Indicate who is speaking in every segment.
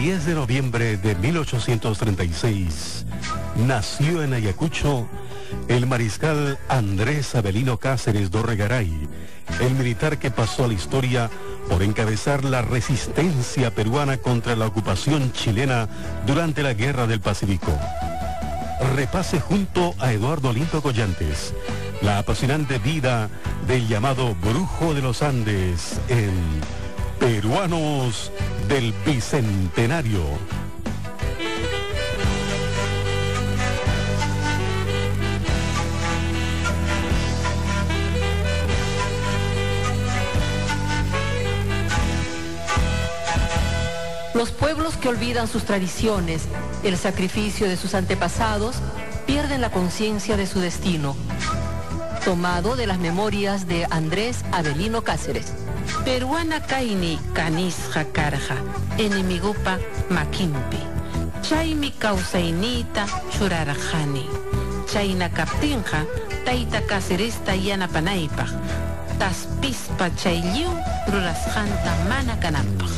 Speaker 1: 10 de noviembre de 1836, nació en Ayacucho el mariscal Andrés Avelino Cáceres Dorregaray, el militar que pasó a la historia por encabezar la resistencia peruana contra la ocupación chilena durante la Guerra del Pacífico. Repase junto a Eduardo Olinto Collantes la apasionante vida del llamado Brujo de los Andes en Peruanos del Bicentenario.
Speaker 2: Los pueblos que olvidan sus tradiciones, el sacrificio de sus antepasados, pierden la conciencia de su destino. Tomado de las memorias de Andrés Avelino Cáceres.
Speaker 3: Peruana kaini kanisja karja, enemigupa makimpi. Chaymi kausainita churarajani. Chayna kaptinja, taita Cáceresta yanapanaipaj. Taspispa chayliu rurasjanta manakanapaj.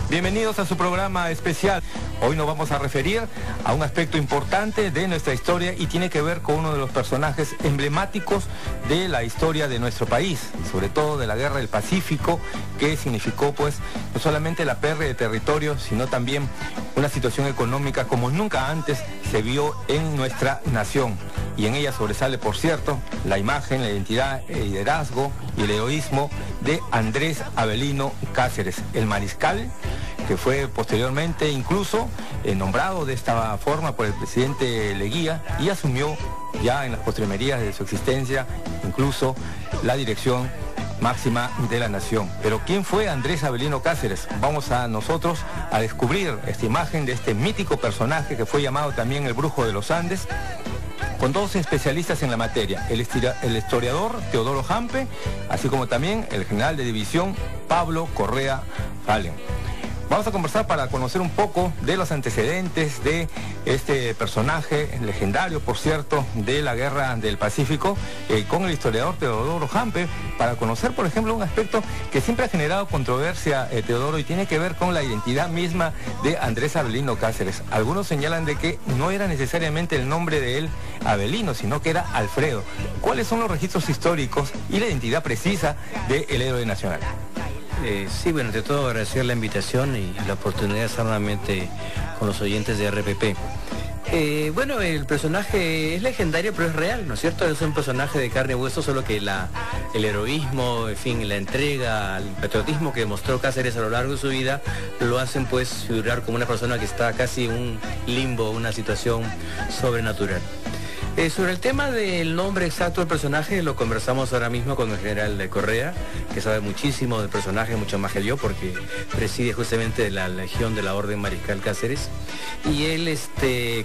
Speaker 4: Bienvenidos a su programa especial. Hoy nos vamos a referir a un aspecto importante de nuestra historia y tiene que ver con uno de los personajes emblemáticos de la historia de nuestro país, sobre todo de la Guerra del Pacífico, que significó pues no solamente la pérdida de territorio, sino también una situación económica como nunca antes se vio en nuestra nación. Y en ella sobresale, por cierto, la imagen, la identidad, el liderazgo y el heroísmo de Andrés Avelino Cáceres, el mariscal, que fue posteriormente incluso nombrado de esta forma por el presidente Leguía y asumió ya en las postrimerías de su existencia incluso la dirección máxima de la nación. Pero ¿quién fue Andrés Avelino Cáceres? Vamos a nosotros a descubrir esta imagen de este mítico personaje que fue llamado también el Brujo de los Andes, con dos especialistas en la materia, el historiador Teodoro Hampe, así como también el general de división Pablo Correa Fallen. Vamos a conversar para conocer un poco de los antecedentes de este personaje legendario, por cierto, de la Guerra del Pacífico, con el historiador Teodoro Hampe, para conocer, por ejemplo, un aspecto que siempre ha generado controversia, Teodoro, y tiene que ver con la identidad misma de Andrés Avelino Cáceres. Algunos señalan de que no era necesariamente el nombre de él Avelino, sino que era Alfredo. ¿Cuáles son los registros históricos y la identidad precisa del héroe nacional?
Speaker 5: Sí, bueno, ante todo agradecer la invitación y la oportunidad de estar nuevamente con los oyentes de RPP. Bueno, el personaje es legendario, pero es real, ¿no es cierto? Es un personaje de carne y hueso, solo que el heroísmo, en fin, la entrega, el patriotismo que demostró Cáceres a lo largo de su vida, lo hacen pues figurar como una persona que está casi en un limbo, una situación sobrenatural. Sobre el tema del nombre exacto del personaje lo conversamos ahora mismo con el general de Correa, que sabe muchísimo del personaje, mucho más que yo, porque preside justamente la Legión de la Orden Mariscal Cáceres, y él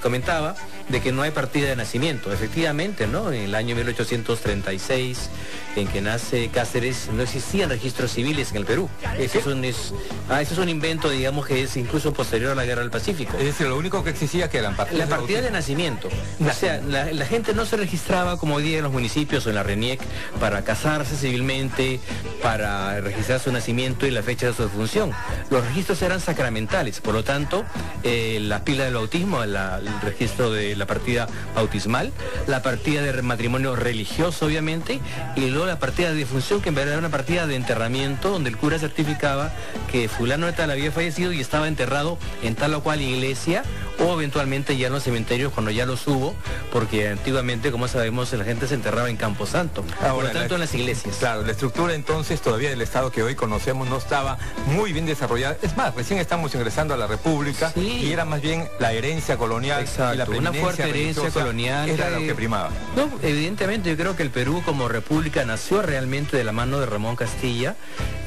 Speaker 5: comentaba de que no hay partida de nacimiento. Efectivamente, ¿no? En el año 1836, en que nace Cáceres, no existían registros civiles en el Perú. Eso es un invento, digamos, que es incluso posterior a la Guerra del Pacífico.
Speaker 4: Es decir, lo único que existía que eran partidas.
Speaker 5: La partida de nacimiento. O sea, la gente no se registraba como hoy día en los municipios o en la RENIEC para casarse civilmente, para registrar su nacimiento y la fecha de su defunción. Los registros eran sacramentales, por lo tanto, la pila del bautismo, el registro de la partida bautismal, la partida de matrimonio religioso, obviamente, y luego la partida de defunción, que en verdad era una partida de enterramiento, donde el cura certificaba que fulano de tal había fallecido y estaba enterrado en tal o cual iglesia, o eventualmente ya en los cementerios cuando ya los hubo, porque antiguamente, como sabemos, la gente se enterraba en Camposanto, por lo tanto en las iglesias.
Speaker 4: Claro, la estructura entonces todavía del Estado que hoy conocemos no estaba muy bien desarrollada. Es más, recién estamos ingresando a la República, sí, y era más bien la herencia colonial.
Speaker 5: Exacto,
Speaker 4: y la
Speaker 5: una fuerte herencia colonial.
Speaker 4: Era lo que primaba.
Speaker 5: No, evidentemente yo creo que el Perú como república nació realmente de la mano de Ramón Castilla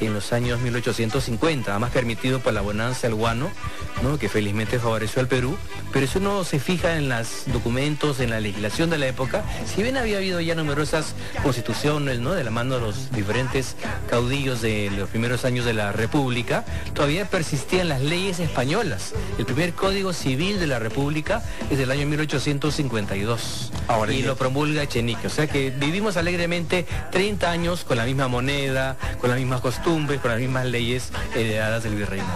Speaker 5: en los años 1850, además permitido por la bonanza del guano, ¿no? Que felizmente favoreció al Perú, pero eso no se fija en los documentos, en la legislación de la época. Si bien había habido ya numerosas constituciones, ¿no? De la mano de los diferentes caudillos de los primeros años de la República, todavía persistían las leyes españolas. El primer Código Civil de la República es del año 1852.
Speaker 4: Ahora,
Speaker 5: y lo promulga Echenique. O sea que vivimos alegremente 30 años con la misma moneda, con las mismas costumbres, con las mismas leyes heredadas del virreinato.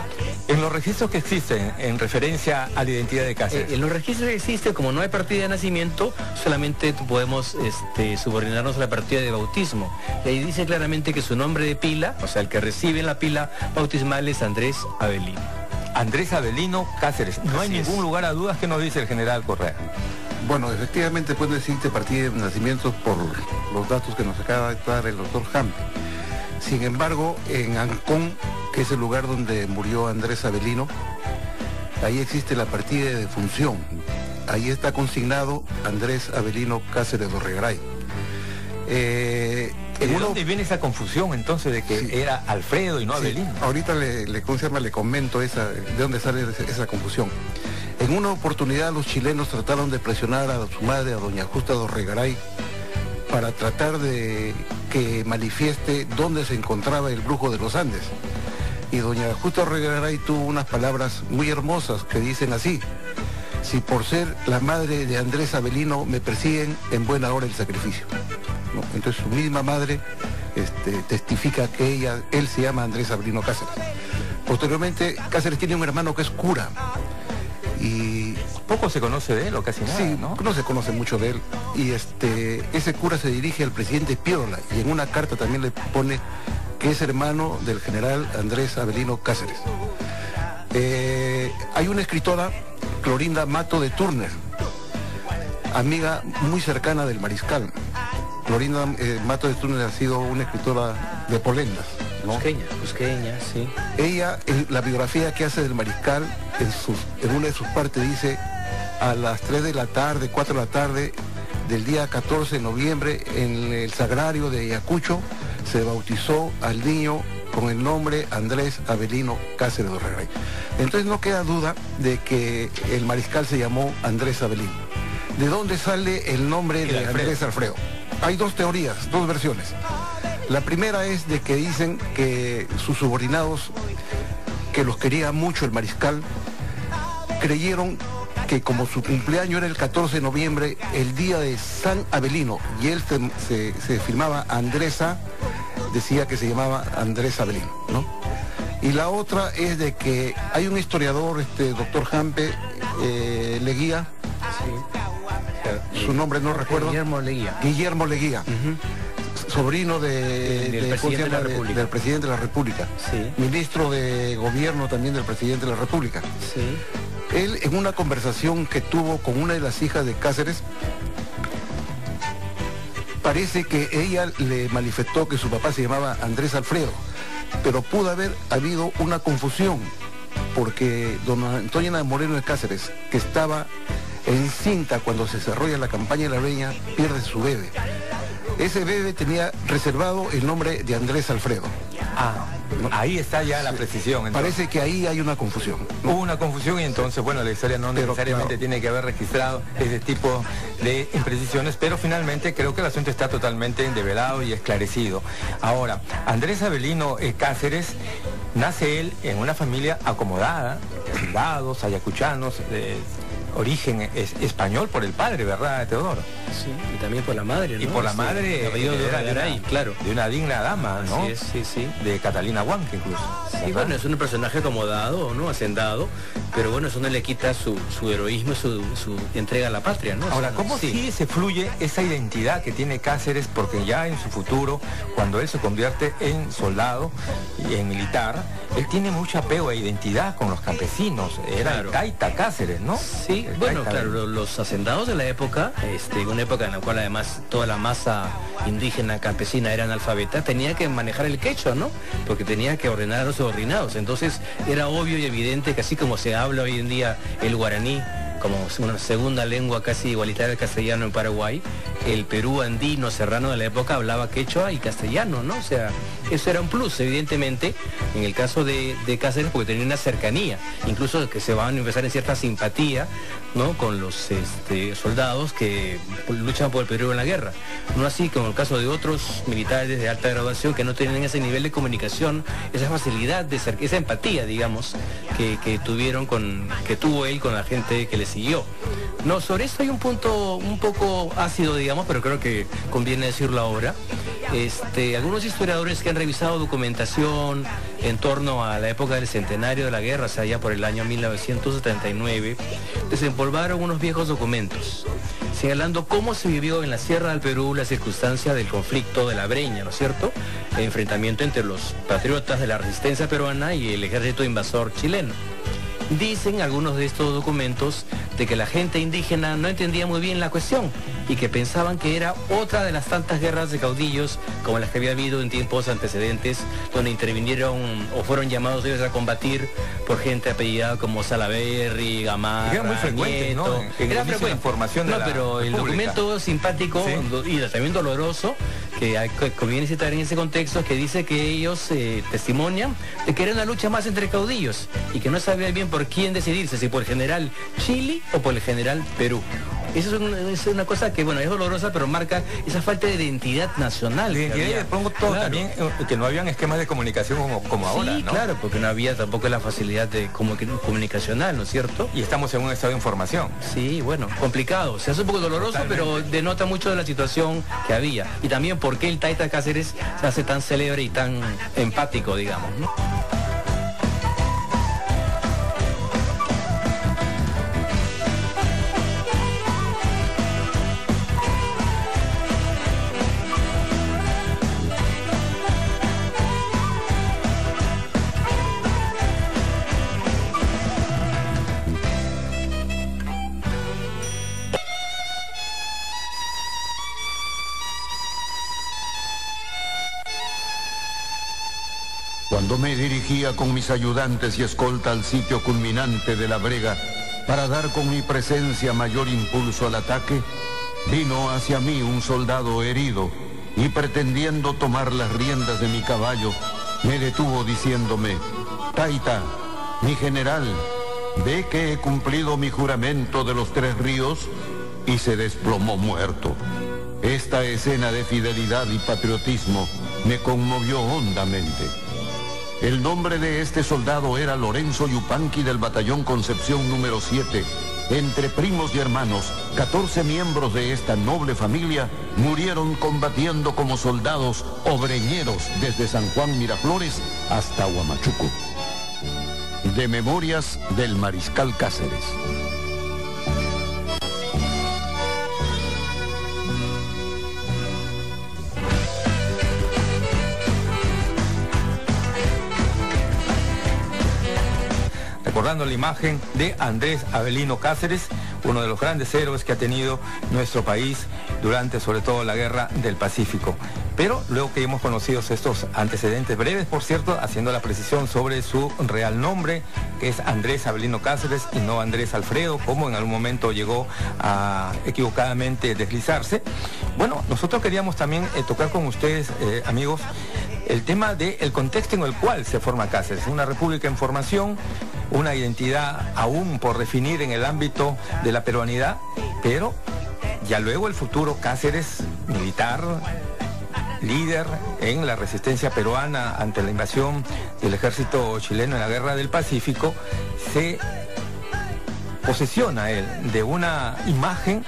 Speaker 4: En los registros que existen en referencia a la identidad de Cáceres.
Speaker 5: En los registros que existen, como no hay partida de nacimiento, solamente podemos subordinarnos a la partida de bautismo. Y ahí dice claramente que su nombre de pila, o sea, el que recibe la pila bautismal, es Andrés Avelino.
Speaker 4: Andrés Avelino Cáceres. No hay ningún lugar a dudas que nos dice el general Correa.
Speaker 6: Bueno, efectivamente puede decirte partida de nacimiento por los datos que nos acaba de dar el doctor Hampe. Sin embargo, en Ancón, que es el lugar donde murió Andrés Avelino, ahí existe la partida de defunción. Ahí está consignado Andrés Avelino Cáceres Dorregaray.
Speaker 4: ¿De dónde viene esa confusión entonces de que era Alfredo y no Avelino?
Speaker 6: Ahorita le comento de dónde sale esa confusión. En una oportunidad los chilenos trataron de presionar a su madre, a doña Justa Dorregaray, para tratar de que manifieste dónde se encontraba el brujo de los Andes. Y doña Justa Dorregaray tuvo unas palabras muy hermosas que dicen así: si por ser la madre de Andrés Avelino me persiguen, en buena hora el sacrificio. ¿No? Entonces su misma madre testifica que él se llama Andrés Avelino Cáceres. Posteriormente, Cáceres tiene un hermano que es cura. Y
Speaker 4: poco se conoce de él, o casi nada,
Speaker 6: sí,
Speaker 4: ¿no?
Speaker 6: No se conoce mucho de él. Y ese cura se dirige al presidente Piérola y en una carta también le pone que es hermano del general Andrés Avelino Cáceres. Hay una escritora, Clorinda Mato de Turner, amiga muy cercana del mariscal. Clorinda Mato de Turner ha sido una escritora de polendas, ¿no?
Speaker 5: Cusqueña, sí.
Speaker 6: Ella, en la biografía que hace del mariscal, en una de sus partes dice: a las 3 de la tarde, 4 de la tarde del día 14 de noviembre, en el sagrario de Ayacucho, se bautizó al niño con el nombre Andrés Avelino Cáceres Dorregaray. Entonces no queda duda de que el mariscal se llamó Andrés Avelino. ¿De dónde sale el nombre de Andrés Alfredo? Hay dos teorías, dos versiones. La primera es de que dicen que sus subordinados, que los quería mucho el mariscal, creyeron que como su cumpleaños era el 14 de noviembre, el día de San Avelino, y él se firmaba Andresa, decía que se llamaba Andrés Avelino, ¿no? Y la otra es de que hay un historiador, doctor Hampe Leguía, su nombre no recuerdo.
Speaker 5: Guillermo Leguía.
Speaker 6: Guillermo Leguía. Sobrino del presidente de la República,
Speaker 5: sí.
Speaker 6: Ministro de Gobierno también del presidente de la República.
Speaker 5: Sí.
Speaker 6: Él, en una conversación que tuvo con una de las hijas de Cáceres, parece que ella le manifestó que su papá se llamaba Andrés Alfredo, pero pudo haber habido una confusión, porque don Antonio Moreno de Cáceres, que estaba encinta cuando se desarrolla la campaña de la Breña, pierde su bebé. Ese bebé tenía reservado el nombre de Andrés Alfredo.
Speaker 4: Ahí está ya la precisión. Entonces.
Speaker 6: Parece que ahí hay una confusión, ¿no?
Speaker 4: Hubo una confusión y entonces, bueno, la historia no necesariamente tiene que haber registrado ese tipo de imprecisiones, pero finalmente creo que el asunto está totalmente develado y esclarecido. Ahora, Andrés Avelino Cáceres, nace él en una familia acomodada, soldados, ayacuchanos, origen español por el padre, ¿verdad, Teodoro?
Speaker 5: Sí, y también por la madre, ¿no?
Speaker 4: Y por la madre,
Speaker 5: claro.
Speaker 4: De una digna dama, ¿no?
Speaker 5: Así es, sí, sí.
Speaker 4: De Catalina Huanca, incluso.
Speaker 5: Sí, bueno, es un personaje acomodado, ¿no? Hacendado, pero bueno, eso no le quita su heroísmo, su entrega a la patria, ¿no?
Speaker 4: Ahora, ¿cómo sigue se fluye esa identidad que tiene Cáceres? Porque ya en su futuro, cuando él se convierte en soldado y en militar, él tiene mucho apego a identidad con los campesinos. Era el Taita Cáceres, ¿no?
Speaker 5: Sí, bueno, claro, los hacendados de la época, una época en la cual además toda la masa indígena campesina era analfabeta, tenía que manejar el quechua, ¿no? Porque tenía que ordenar a los subordinados. Entonces era obvio y evidente que así como se habla hoy en día el guaraní como una segunda lengua casi igualitaria al castellano en Paraguay. El Perú andino serrano de la época hablaba quechua y castellano, ¿no? O sea, eso era un plus, evidentemente, en el caso de Cáceres, porque tenía una cercanía, incluso que se van a manifestar en cierta simpatía, ¿no?, con los soldados que luchan por el Perú en la guerra. No así como el caso de otros militares de alta graduación que no tienen ese nivel de comunicación, esa facilidad de esa empatía, digamos, que tuvo él con la gente que le siguió. No, sobre esto hay un punto un poco ácido, digamos, pero creo que conviene decirlo ahora. Algunos historiadores que han revisado documentación en torno a la época del centenario de la guerra, o sea, ya por el año 1979, desempolvaron unos viejos documentos señalando cómo se vivió en la Sierra del Perú la circunstancia del conflicto de la Breña, ¿no es cierto? El enfrentamiento entre los patriotas de la resistencia peruana y el ejército invasor chileno. Dicen algunos de estos documentos de que la gente indígena no entendía muy bien la cuestión y que pensaban que era otra de las tantas guerras de caudillos como las que había habido en tiempos antecedentes, donde intervinieron o fueron llamados ellos a combatir por gente apellidada como Salaverry, Gamarra,
Speaker 4: era muy frecuente,
Speaker 5: Nieto.
Speaker 4: ¿no?
Speaker 5: Era frecuente.
Speaker 4: Información de
Speaker 5: pero el documento simpático, sí, y también doloroso, que conviene citar en ese contexto, es que dice que ellos testimonian de que era una lucha más entre caudillos y que no sabían bien por quién decidirse, si por el general Chile o por el general Perú. Eso es una cosa que, bueno, es dolorosa, pero marca esa falta de identidad nacional.
Speaker 4: Y le pongo todo, claro, también que no habían esquemas de comunicación como ahora,
Speaker 5: sí,
Speaker 4: ¿no?
Speaker 5: Claro, porque no había tampoco la facilidad de comunicacional, ¿no es cierto?
Speaker 4: Y estamos en un estado de información.
Speaker 5: Sí, bueno, complicado. Se hace un poco doloroso, totalmente, pero denota mucho de la situación que había. Y también por qué el Taita Cáceres se hace tan célebre y tan empático, digamos, ¿no?
Speaker 7: Cuando me dirigía con mis ayudantes y escolta al sitio culminante de la brega para dar con mi presencia mayor impulso al ataque, vino hacia mí un soldado herido y pretendiendo tomar las riendas de mi caballo, me detuvo diciéndome: Taita, mi general, ve que he cumplido mi juramento de los 3 ríos, y se desplomó muerto. Esta escena de fidelidad y patriotismo me conmovió hondamente. El nombre de este soldado era Lorenzo Yupanqui del batallón Concepción número 7. Entre primos y hermanos, 14 miembros de esta noble familia murieron combatiendo como soldados obreñeros desde San Juan Miraflores hasta Huamachuco. De Memorias del Mariscal Cáceres.
Speaker 4: Recordando la imagen de Andrés Avelino Cáceres, uno de los grandes héroes que ha tenido nuestro país durante sobre todo la Guerra del Pacífico. Pero luego que hemos conocido estos antecedentes breves, por cierto, haciendo la precisión sobre su real nombre, que es Andrés Avelino Cáceres y no Andrés Alfredo, como en algún momento llegó a equivocadamente deslizarse. Bueno, nosotros queríamos también tocar con ustedes, amigos, el tema del contexto en el cual se forma Cáceres, una república en formación, una identidad aún por definir en el ámbito de la peruanidad, pero ya luego el futuro Cáceres militar, líder en la resistencia peruana ante la invasión del ejército chileno en la Guerra del Pacífico, se posesiona él de una imagen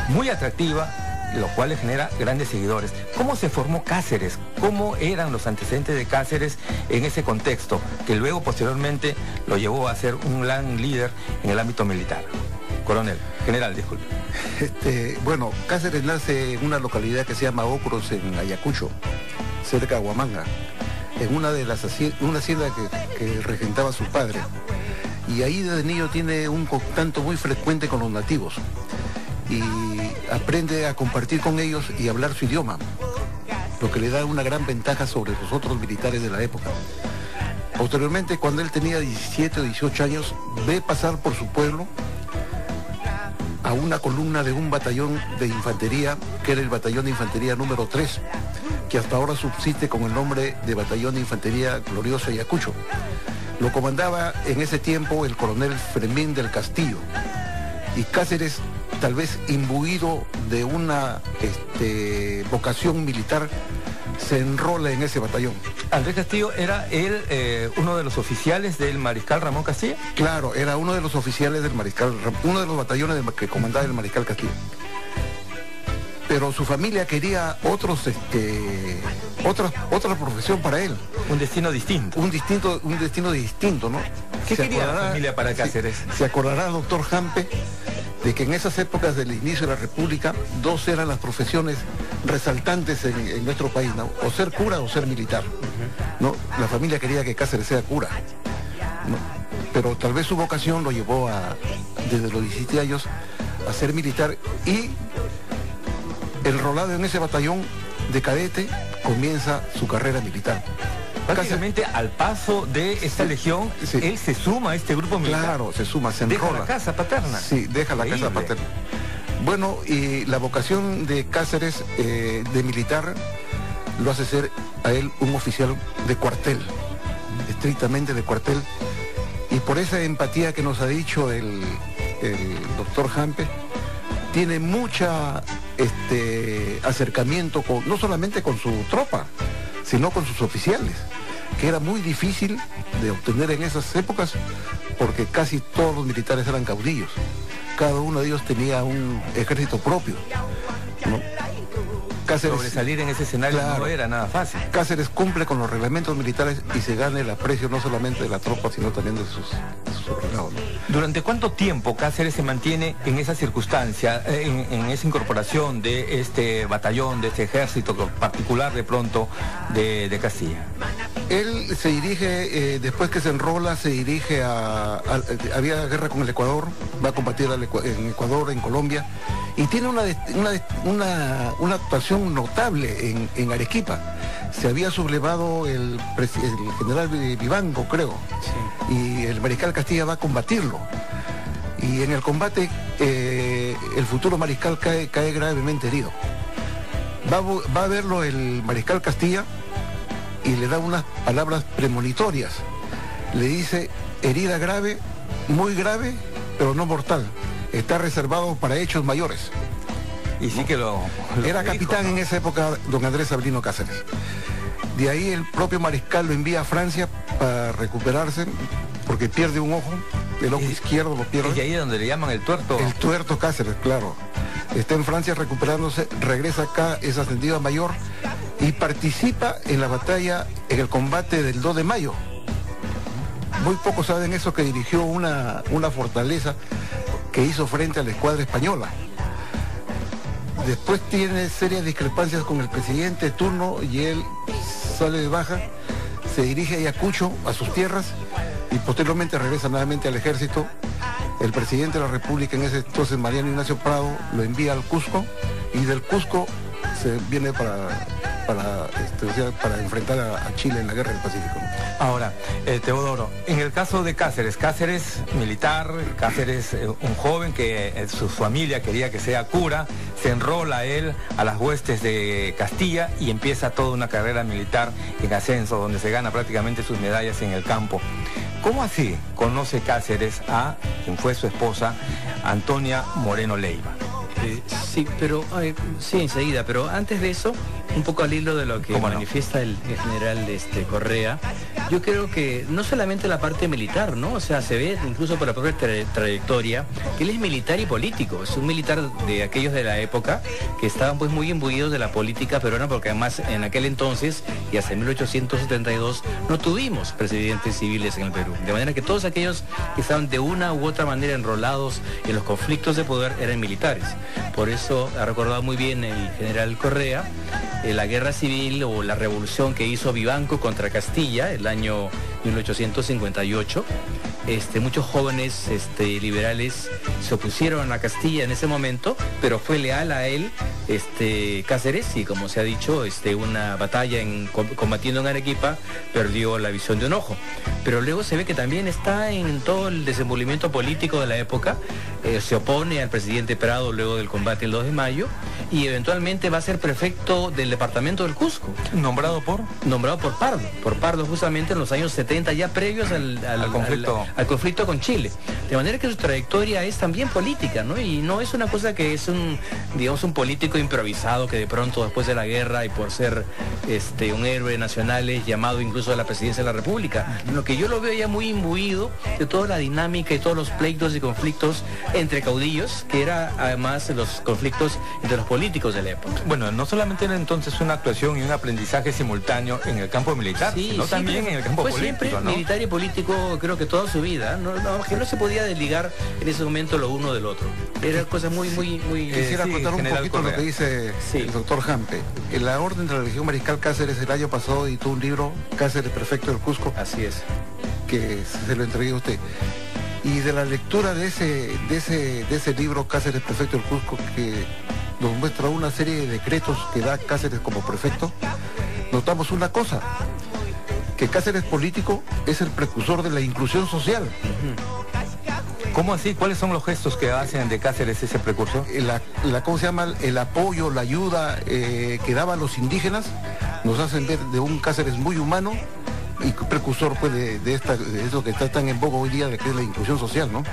Speaker 4: muy atractiva, lo cual le genera grandes seguidores. ¿Cómo se formó Cáceres? ¿Cómo eran los antecedentes de Cáceres en ese contexto, que luego posteriormente lo llevó a ser un gran líder en el ámbito militar? General, disculpe.
Speaker 6: Bueno, Cáceres nace en una localidad que se llama Ocros, en Ayacucho, cerca de Huamanga, en una hacienda que regentaba su padre. Y ahí desde niño tiene un contacto muy frecuente con los nativos. Y aprende a compartir con ellos y hablar su idioma, lo que le da una gran ventaja sobre los otros militares de la época. Posteriormente, cuando él tenía 17 o 18 años, ve pasar por su pueblo a una columna de un batallón de infantería, que era el batallón de infantería número 3, que hasta ahora subsiste con el nombre de Batallón de Infantería Glorioso Ayacucho. Lo comandaba en ese tiempo el coronel Fermín del Castillo. Y Cáceres, tal vez imbuido de una vocación militar, se enrola en ese batallón.
Speaker 4: Andrés Castillo era él uno de los oficiales del mariscal Ramón Castilla.
Speaker 6: Claro, era uno de los oficiales del mariscal, uno de los batallones que comandaba el mariscal Castillo. Pero su familia quería otra profesión para él.
Speaker 4: Un destino distinto.
Speaker 6: Un destino distinto, ¿no?
Speaker 4: ¿Qué quería la familia para Cáceres?
Speaker 6: Se acordará, doctor Jampe, de que en esas épocas del inicio de la República, dos eran las profesiones resaltantes en nuestro país, ¿no? O ser cura o ser militar, ¿no? La familia quería que Cáceres sea cura, ¿no? Pero tal vez su vocación lo llevó desde los 17 años a ser militar, y enrolado en ese batallón de cadete comienza su carrera militar.
Speaker 4: Prácticamente al paso de esta legión, sí, él se suma a este grupo militar.
Speaker 6: Claro, se suma, se enrola.
Speaker 4: Deja la casa paterna.
Speaker 6: Sí, deja la casa paterna. Bueno, y la vocación de Cáceres de militar lo hace ser a él un oficial de cuartel, estrictamente de cuartel. Y por esa empatía que nos ha dicho el doctor Jampe, tiene mucha acercamiento no solamente con su tropa, sino con sus oficiales, que era muy difícil de obtener en esas épocas, porque casi todos los militares eran caudillos. Cada uno de ellos tenía un ejército propio, ¿no? Cáceres,
Speaker 4: sobresalir en ese escenario, claro, no era nada fácil.
Speaker 6: Cáceres cumple con los reglamentos militares y se gana el aprecio no solamente de la tropa, sino también de sus subordinados, ¿no?
Speaker 4: ¿Durante cuánto tiempo Cáceres se mantiene en esa circunstancia, en esa incorporación de este batallón, de este ejército particular de pronto de Castilla?
Speaker 6: Él se dirige, después que se enrola, se dirige había guerra con el Ecuador, va a combatir en Ecuador, en Colombia, y tiene una actuación notable en Arequipa. Se había sublevado el general Vivanco, creo, sí, y el mariscal Castilla va a combatirlo. Y en el combate el futuro mariscal cae gravemente herido. Va a verlo el mariscal Castilla y le da unas palabras premonitorias. Le dice: herida grave, muy grave, pero no mortal. Está reservado para hechos mayores.
Speaker 4: Y sí que lo
Speaker 6: era capitán, ¿no?, en esa época, don Andrés Abelino Cáceres. De ahí el propio mariscal lo envía a Francia para recuperarse, porque pierde un ojo, el ojo izquierdo lo pierde.
Speaker 4: Y ahí es donde le llaman el tuerto.
Speaker 6: El tuerto Cáceres, claro. Está en Francia recuperándose, regresa acá, es ascendido a mayor y participa en la batalla, en el combate del 2 de mayo. Muy pocos saben eso, que dirigió una fortaleza que hizo frente a la escuadra española. Después tiene serias discrepancias con el presidente de turno y él sale de baja, se dirige a Ayacucho, a sus tierras, y posteriormente regresa nuevamente al ejército. El presidente de la República en ese entonces, Mariano Ignacio Prado, lo envía al Cusco, y del Cusco se viene para enfrentar a Chile en la Guerra del Pacífico.
Speaker 4: Ahora, Teodoro, en el caso de Cáceres militar, Cáceres un joven que su familia quería que sea cura, se enrola él a las huestes de Castilla y empieza toda una carrera militar en ascenso, donde se gana prácticamente sus medallas en el campo. ¿Cómo así conoce Cáceres a quien fue su esposa, Antonia Moreno Leiva?
Speaker 5: Sí, pero sí, enseguida, pero antes de eso, un poco al hilo de lo que manifiesta el general Correa, yo creo que no solamente la parte militar, ¿no? O sea, se ve incluso por la propia trayectoria que él es militar y político, es un militar de aquellos de la época que estaban pues muy imbuidos de la política peruana, porque además en aquel entonces y hasta 1872 no tuvimos presidentes civiles en el Perú, de manera que todos aquellos que estaban de una u otra manera enrolados en los conflictos de poder eran militares. Por eso ha recordado muy bien el general Correa la guerra civil o la revolución que hizo Vivanco contra Castilla el año 1858. Muchos jóvenes liberales se opusieron a Castilla en ese momento, pero fue leal a él Cáceres, y como se ha dicho, una batalla combatiendo en Arequipa, perdió la visión de un ojo. Pero luego se ve que también está en todo el desenvolvimiento político de la época, se opone al presidente Prado luego del combate el 2 de mayo, y eventualmente va a ser prefecto del departamento del Cusco.
Speaker 4: ¿Nombrado por?
Speaker 5: Nombrado por Pardo justamente en los años 70, ya previos al conflicto con Chile. De manera que su trayectoria es también política, ¿no? Y no es una cosa que es un político improvisado que de pronto después de la guerra y por ser un héroe nacional es llamado incluso a la presidencia de la República. Lo que yo lo veo ya muy imbuido de toda la dinámica y todos los pleitos y conflictos entre caudillos, que era además los conflictos entre los políticos de la época.
Speaker 4: Bueno, no solamente era entonces una actuación y un aprendizaje simultáneo en el campo militar, sino también en el campo político,
Speaker 5: siempre, ¿no? Militar y político creo que toda su vida, que no se podía desligar en ese momento lo uno del otro. Era cosa muy...
Speaker 6: Quisiera contar un poquito lo que dice el doctor Hampe. En la Orden de la Legión Mariscal Cáceres el año pasado editó un libro, Cáceres, prefecto del Cusco.
Speaker 5: Así es.
Speaker 6: Que se lo entregué a usted. Y de la lectura de ese libro, Cáceres, prefecto del Cusco, que nos muestra una serie de decretos que da Cáceres como prefecto, notamos una cosa, que Cáceres político es el precursor de la inclusión social.
Speaker 4: ¿Cómo así? ¿Cuáles son los gestos que hacen de Cáceres ese precursor?
Speaker 6: ¿Cómo se llama? El apoyo, la ayuda que daban los indígenas, nos hacen ver de un Cáceres muy humano y precursor pues de eso que está tan en boga hoy día, de que es la inclusión social, ¿no?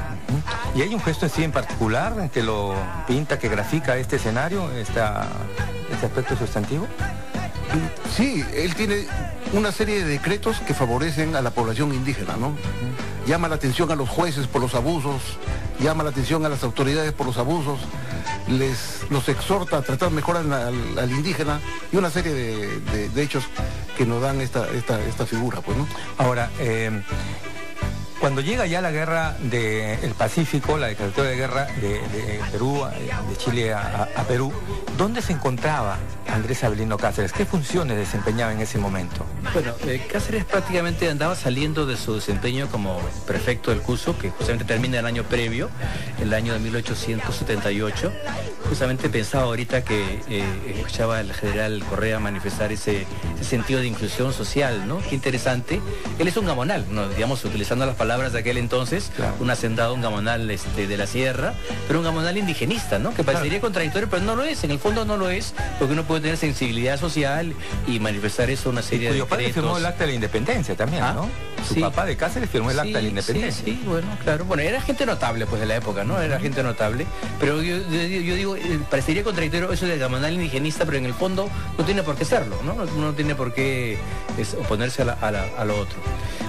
Speaker 4: ¿Y hay un gesto en sí en particular que lo pinta, que grafica este escenario, este aspecto sustantivo?
Speaker 6: Sí, él tiene una serie de decretos que favorecen a la población indígena, ¿no? Llama la atención a los jueces por los abusos, llama la atención a las autoridades por los abusos, los exhorta a tratar mejor al indígena, y una serie de hechos que nos dan esta figura, pues, ¿no?
Speaker 4: Ahora, cuando llega ya la guerra del Pacífico, la declaratoria de guerra de Perú, de Chile a Perú, ¿dónde se encontraba Andrés Avelino Cáceres? ¿Qué funciones desempeñaba en ese momento?
Speaker 5: Bueno, Cáceres prácticamente andaba saliendo de su desempeño como prefecto del Cusco, que justamente termina el año previo, el año de 1878. Justamente pensaba ahorita que escuchaba al general Correa manifestar ese sentido de inclusión social, ¿no? Qué interesante. Él es un gamonal, ¿no? Digamos, utilizando las palabras de aquel entonces, claro. Un hacendado, un gamonal de la sierra, pero un gamonal indigenista, ¿no? Que parecería contradictorio, pero no lo es, en el fondo no lo es, porque uno puede tener sensibilidad social y manifestar eso una serie de decretos.
Speaker 4: Cuyo padre firmó el acta de la independencia también, ¿no? Su papá de Cáceres firmó el acta de la independencia.
Speaker 5: Sí, bueno, claro. Bueno, era gente notable, pues, de la época, ¿no? Era gente notable, pero yo digo, parecería contradictorio eso del gamonal indigenista, pero en el fondo no tiene por qué serlo, ¿no? No tiene por qué oponerse a lo otro.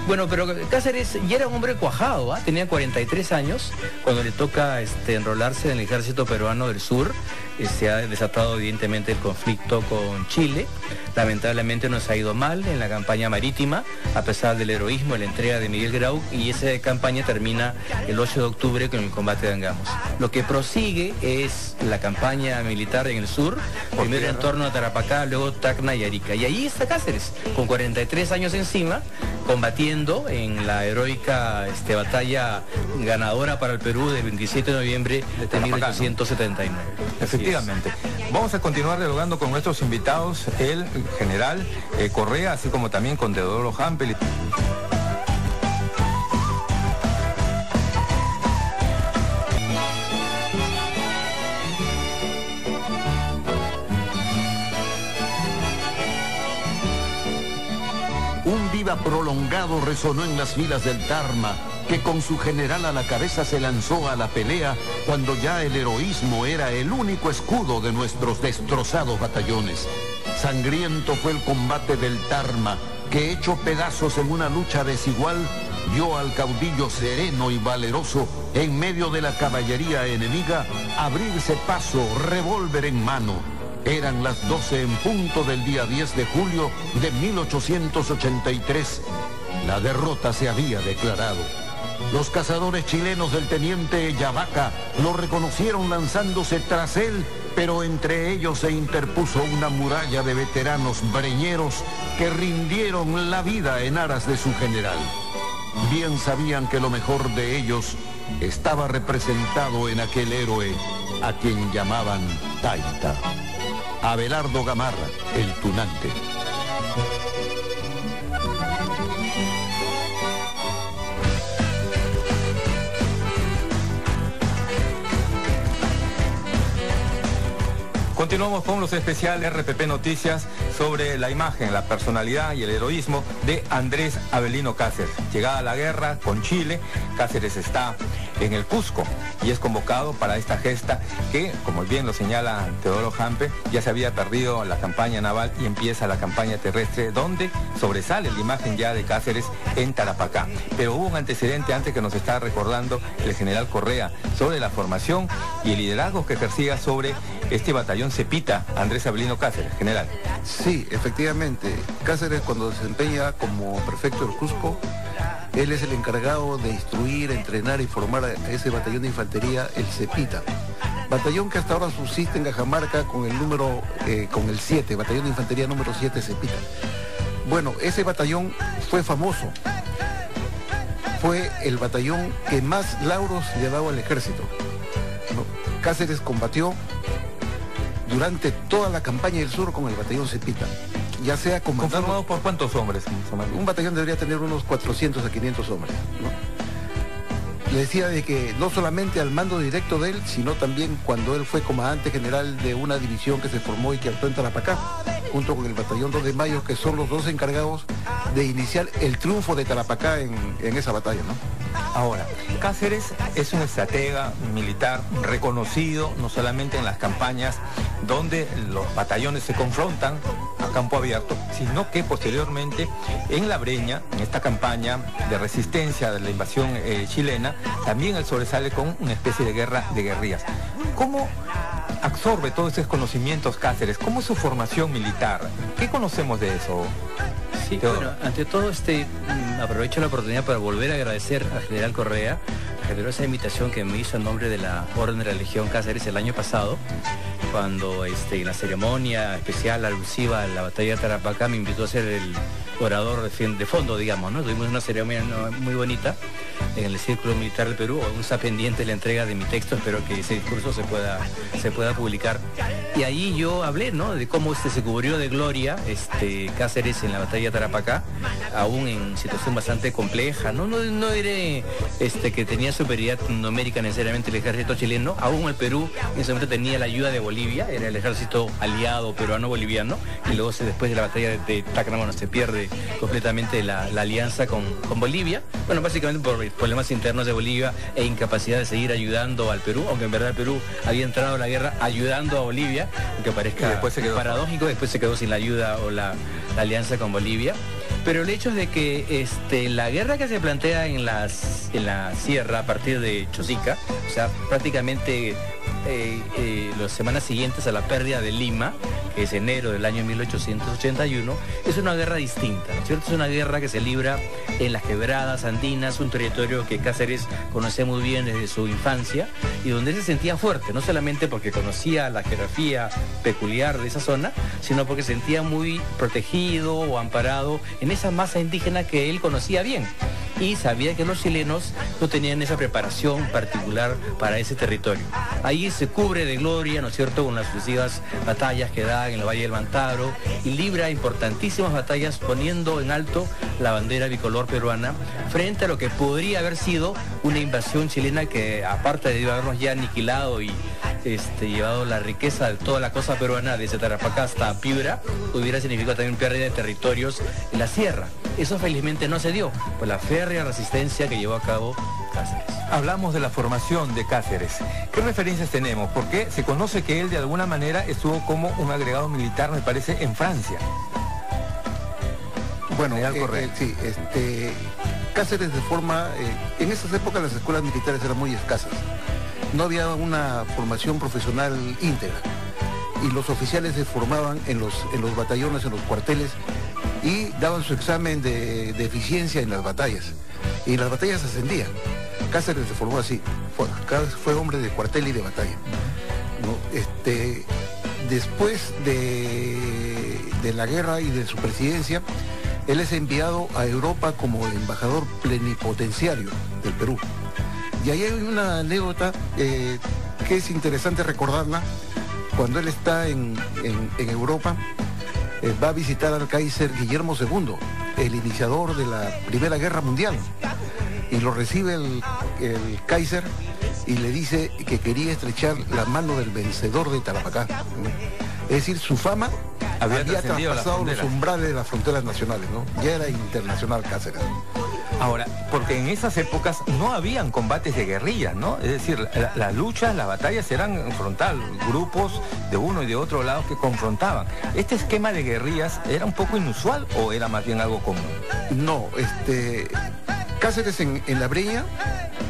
Speaker 5: Bueno, pero Cáceres ya era un hombre cuajado, ¿eh? Tenía 43 años cuando le toca enrolarse en el ejército peruano del sur. Se ha desatado evidentemente el conflicto con Chile. Lamentablemente nos ha ido mal en la campaña marítima, a pesar del heroísmo y la entrega de Miguel Grau, y esa campaña termina el 8 de octubre con el combate de Angamos. Lo que prosigue es la campaña militar en el sur, primero en torno a Tarapacá, luego Tacna y Arica. Y ahí está Cáceres, con 43 años encima, combatiendo en la heroica batalla ganadora para el Perú del 27 de noviembre de 1879.
Speaker 4: Efectivamente. Vamos a continuar dialogando con nuestros invitados, el general Correa, así como también con Teodoro Hampe.
Speaker 7: Un viva prolongado resonó en las filas del Tarma, que con su general a la cabeza se lanzó a la pelea cuando ya el heroísmo era el único escudo de nuestros destrozados batallones. Sangriento fue el combate del Tarma, que hecho pedazos en una lucha desigual, vio al caudillo sereno y valeroso en medio de la caballería enemiga abrirse paso, revólver en mano. Eran las 12 en punto del día 10 de julio de 1883. La derrota se había declarado. Los cazadores chilenos del teniente Yavaca lo reconocieron lanzándose tras él, pero entre ellos se interpuso una muralla de veteranos breñeros que rindieron la vida en aras de su general. Bien sabían que lo mejor de ellos estaba representado en aquel héroe a quien llamaban Taita. Abelardo Gamarra, el tunante.
Speaker 4: Continuamos con los especiales RPP Noticias sobre la imagen, la personalidad y el heroísmo de Andrés Avelino Cáceres. Llegada la guerra con Chile, Cáceres está en el Cusco y es convocado para esta gesta que, como bien lo señala Teodoro Hampe, ya se había perdido la campaña naval y empieza la campaña terrestre, donde sobresale la imagen ya de Cáceres en Tarapacá. Pero hubo un antecedente antes que nos está recordando el general Correa sobre la formación y el liderazgo que ejercía sobre este batallón Cepita, Andrés Avelino Cáceres, general.
Speaker 6: Sí, efectivamente. Cáceres, cuando se desempeña como prefecto del Cusco, él es el encargado de instruir, entrenar y formar a ese batallón de infantería, el Cepita. Batallón que hasta ahora subsiste en Cajamarca con el número, con el 7, batallón de infantería número 7 Cepita. Bueno, ese batallón fue famoso. Fue el batallón que más lauros le ha dado al ejército. ¿No? Cáceres combatió durante toda la campaña del sur con el batallón Cepita, ya sea comandado...
Speaker 4: ¿Conformado por cuántos hombres?
Speaker 6: Un batallón debería tener unos 400 a 500 hombres, ¿no? Le decía de que no solamente al mando directo de él, sino también cuando él fue comandante general de una división que se formó y que actuó en Tarapacá, junto con el batallón 2 de Mayo, que son los dos encargados de iniciar el triunfo de Tarapacá en esa batalla, ¿no?
Speaker 4: Ahora, Cáceres es un estratega militar reconocido no solamente en las campañas donde los batallones se confrontan a campo abierto, sino que posteriormente en La Breña, en esta campaña de resistencia de la invasión chilena, también él sobresale con una especie de guerra de guerrillas. ¿Cómo absorbe todos esos conocimientos Cáceres? ¿Cómo es su formación militar? ¿Qué conocemos de eso?
Speaker 5: Sí, bueno, ante todo aprovecho la oportunidad para volver a agradecer al general Correa la generosa invitación que me hizo en nombre de la Orden de la Legión Cáceres el año pasado, cuando en la ceremonia especial alusiva a la batalla de Tarapacá me invitó a ser el orador de fondo, digamos, ¿no? Tuvimos una ceremonia muy bonita en el Círculo Militar del Perú. Aún está pendiente la entrega de mi texto, espero que ese discurso se pueda publicar. Y ahí yo hablé, ¿no?, de cómo se cubrió de gloria Cáceres en la batalla de Tarapacá, aún en situación bastante compleja. No diré que tenía superioridad numérica necesariamente el ejército chileno. Aún el Perú en ese momento tenía la ayuda de Bolivia, era el ejército aliado peruano-boliviano, y luego después de la batalla de Tacna, bueno, se pierde completamente la alianza con Bolivia, bueno, básicamente por problemas internos de Bolivia e incapacidad de seguir ayudando al Perú, aunque en verdad el Perú había entrado a la guerra ayudando a Bolivia, aunque parezca paradójico, después se quedó sin la ayuda o la alianza con Bolivia. Pero el hecho es de que la guerra que se plantea en la sierra a partir de Chosica, o sea, prácticamente las semanas siguientes a la pérdida de Lima, que es enero del año 1881, es una guerra distinta, ¿no es cierto? Es una guerra que se libra en las quebradas andinas, un territorio que Cáceres conocía muy bien desde su infancia y donde él se sentía fuerte, no solamente porque conocía la geografía peculiar de esa zona, sino porque se sentía muy protegido o amparado en esa masa indígena que él conocía bien y sabía que los chilenos no tenían esa preparación particular para ese territorio. Ahí se cubre de gloria, ¿no es cierto?, con las sucesivas batallas que da en el Valle del Mantaro y libra importantísimas batallas poniendo en alto la bandera bicolor peruana frente a lo que podría haber sido una invasión chilena que, aparte de habernos ya aniquilado y llevado la riqueza de toda la costa peruana desde Tarapacá hasta Piura, hubiera significado también pérdida de territorios en la sierra. Eso felizmente no se dio por la férrea resistencia que llevó a cabo Cáceres.
Speaker 4: Hablamos de la formación de Cáceres. ¿Qué referencias tenemos? Porque se conoce que él de alguna manera estuvo como un agregado militar, me parece, en Francia.
Speaker 6: Bueno, sí, Cáceres de forma... en esas épocas las escuelas militares eran muy escasas. No había una formación profesional íntegra. Y los oficiales se formaban en los batallones, en los cuarteles, y daban su examen de eficiencia en las batallas. Y las batallas ascendían. Cáceres se formó así. Fue hombre de cuartel y de batalla, ¿no? Después de la guerra y de su presidencia, él es enviado a Europa como embajador plenipotenciario del Perú. Y ahí hay una anécdota que es interesante recordarla, cuando él está en Europa, va a visitar al Kaiser Guillermo II, el iniciador de la Primera Guerra Mundial, y lo recibe el Kaiser y le dice que quería estrechar la mano del vencedor de Tarapacá. Es decir, su fama había traspasado los umbrales de las fronteras nacionales, ¿no? Ya era internacional Cáceres.
Speaker 4: Ahora, porque en esas épocas no habían combates de guerrillas, ¿no? Es decir, las luchas, las batallas eran frontal, grupos de uno y de otro lado que confrontaban. ¿Este esquema de guerrillas era un poco inusual o era más bien algo común?
Speaker 6: No, Cáceres en La Breña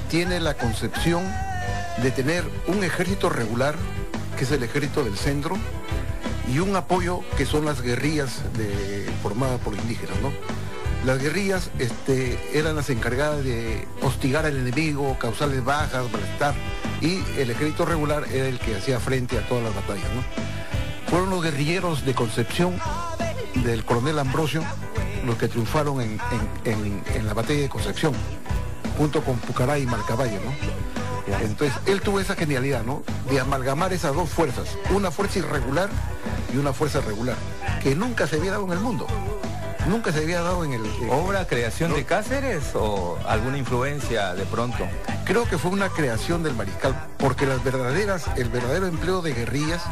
Speaker 6: tiene la concepción de tener un ejército regular, que es el ejército del centro, y un apoyo que son las guerrillas formadas por indígenas, ¿no? Las guerrillas eran las encargadas de hostigar al enemigo, causarles bajas, malestar, y el ejército regular era el que hacía frente a todas las batallas, ¿no? Fueron los guerrilleros de Concepción del coronel Ambrosio los que triunfaron en la batalla de Concepción, junto con Pucará y Marcabayo, ¿no? Entonces, él tuvo esa genialidad, ¿no? De amalgamar esas dos fuerzas, una fuerza irregular y una fuerza regular, que nunca se había dado en el mundo. Nunca se había dado en el...
Speaker 4: ¿Obra, creación de Cáceres o alguna influencia de pronto?
Speaker 6: Creo que fue una creación del mariscal, porque el verdadero empleo de guerrillas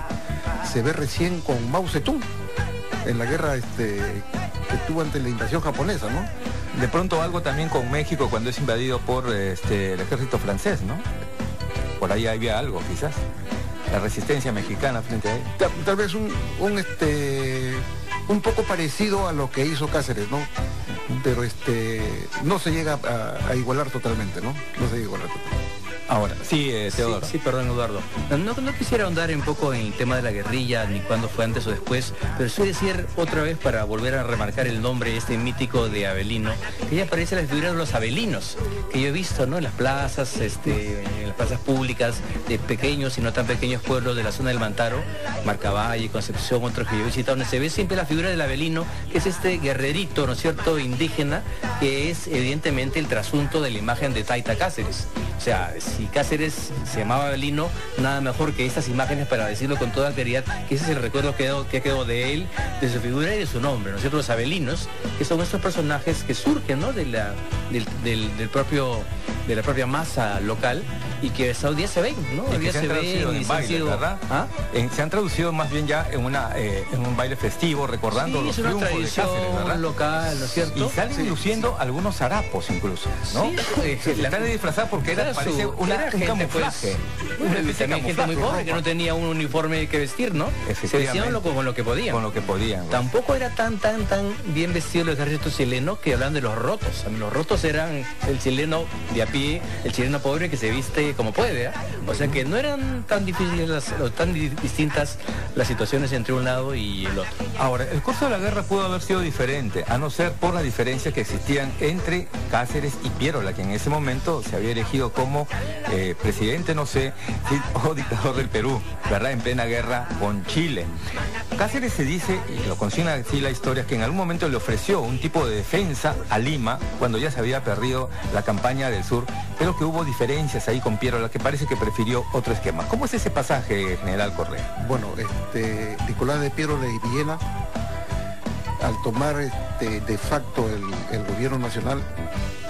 Speaker 6: se ve recién con Mao Zedong, en la guerra que tuvo ante la invasión japonesa, ¿no?
Speaker 4: De pronto algo también con México cuando es invadido por el ejército francés, ¿no? Por ahí había algo, quizás. La resistencia mexicana frente a él.
Speaker 6: Tal vez un poco parecido a lo que hizo Cáceres, ¿no? Pero no se llega a igualar totalmente, ¿no? No se llega a igualar totalmente.
Speaker 4: Ahora, sí, Teodoro.
Speaker 5: Sí, perdón, Eduardo. No quisiera ahondar un poco en el tema de la guerrilla, ni cuándo fue antes o después, pero sí decir otra vez, para volver a remarcar el nombre mítico de Avelino, que ya aparece en las figuras de los abelinos, que yo he visto, ¿no? En las plazas, en las plazas públicas de pequeños y no tan pequeños pueblos de la zona del Mantaro, Marcaballe, Concepción, otros que yo he visitado, donde se ve siempre la figura del abelino, que es este guerrerito, ¿no es cierto?, indígena, que es evidentemente el trasunto de la imagen de Taita Cáceres. O sea, si Cáceres se llamaba Avelino, nada mejor que estas imágenes para decirlo con toda claridad, que ese es el recuerdo que quedó de él, de su figura y de su nombre, ¿no es cierto? Los abelinos, que son estos personajes que surgen, ¿no?, de la propia masa local y que hasta hoy día se ven, ¿no?
Speaker 4: Hoy día se ven en baile, ¿verdad? ¿Ah? Se han traducido más bien ya en un baile festivo, recordando los triunfos de Cáceres, ¿verdad?
Speaker 5: Local, ¿no es cierto?
Speaker 4: Y salen luciendo algunos harapos incluso, ¿no? Sí, se están disfrazados porque parece un camuflaje.
Speaker 5: También gente muy pobre que no tenía un uniforme que vestir, ¿no? Se vestían con lo que podían.
Speaker 4: Con lo que podían.
Speaker 5: Tampoco era tan bien vestido el ejército chileno, que hablan de los rotos. Los rotos eran el chileno de a pie, el chileno pobre que se viste como puede, ¿eh? O sea que no eran tan difíciles o tan distintas las situaciones entre un lado y el otro.
Speaker 4: Ahora, el curso de la guerra pudo haber sido diferente, a no ser por las diferencias que existían entre Cáceres y Pierola, que en ese momento se había elegido como presidente, no sé, o dictador del Perú, ¿verdad?, en plena guerra con Chile. Cáceres se dice, y lo consigna así la historia, que en algún momento le ofreció un tipo de defensa a Lima cuando ya se había perdido la campaña del sur, pero que hubo diferencias ahí con Pierola, que parece que prefirió otro esquema. ¿Cómo es ese pasaje, General Correa?
Speaker 6: Bueno, Nicolás de Pierola y Villena, al tomar de facto el gobierno nacional,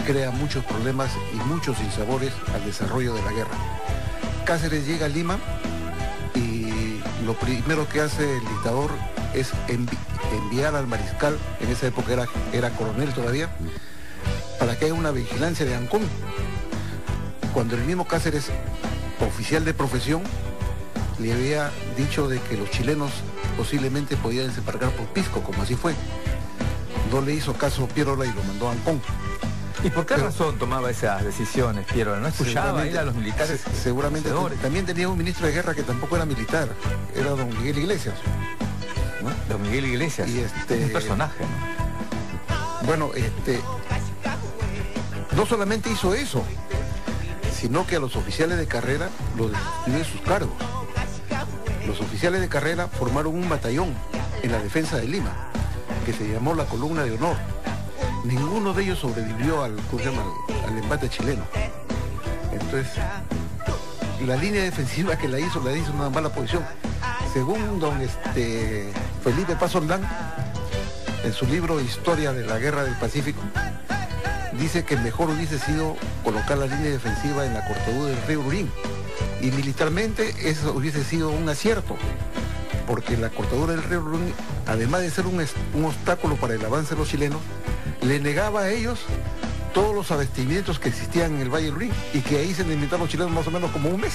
Speaker 6: crea muchos problemas y muchos sinsabores al desarrollo de la guerra. Cáceres llega a Lima y lo primero que hace el dictador es enviar al mariscal, en esa época era coronel todavía, para que haya una vigilancia de Ancón. Cuando el mismo Cáceres, oficial de profesión, le había dicho de que los chilenos posiblemente podían desembarcar por Pisco, como así fue. No le hizo caso Pierola y lo mandó a Ancón.
Speaker 4: ¿Y por qué razón tomaba esas decisiones Pierola? ¿No escuchaba a los militares?
Speaker 6: Seguramente. También tenía un ministro de guerra que tampoco era militar, era don Miguel Iglesias.
Speaker 4: ¿No? Don Miguel Iglesias,
Speaker 6: y
Speaker 4: un personaje, ¿no?
Speaker 6: Bueno, no solamente hizo eso, sino que a los oficiales de carrera los destituyó de sus cargos. Los oficiales de carrera formaron un batallón en la defensa de Lima, que se llamó la Columna de Honor. Ninguno de ellos sobrevivió al embate chileno. Entonces, la línea defensiva que la hizo en una mala posición. según don Felipe Paz Soldán, en su libro Historia de la Guerra del Pacífico, dice que mejor hubiese sido colocar la línea defensiva en la cortadura del río Lurín. Y militarmente eso hubiese sido un acierto, porque la cortadura del río Lurín, además de ser un obstáculo para el avance de los chilenos, le negaba a ellos todos los abastecimientos que existían en el Valle del Lurín, y que ahí se inventaron los chilenos más o menos como un mes.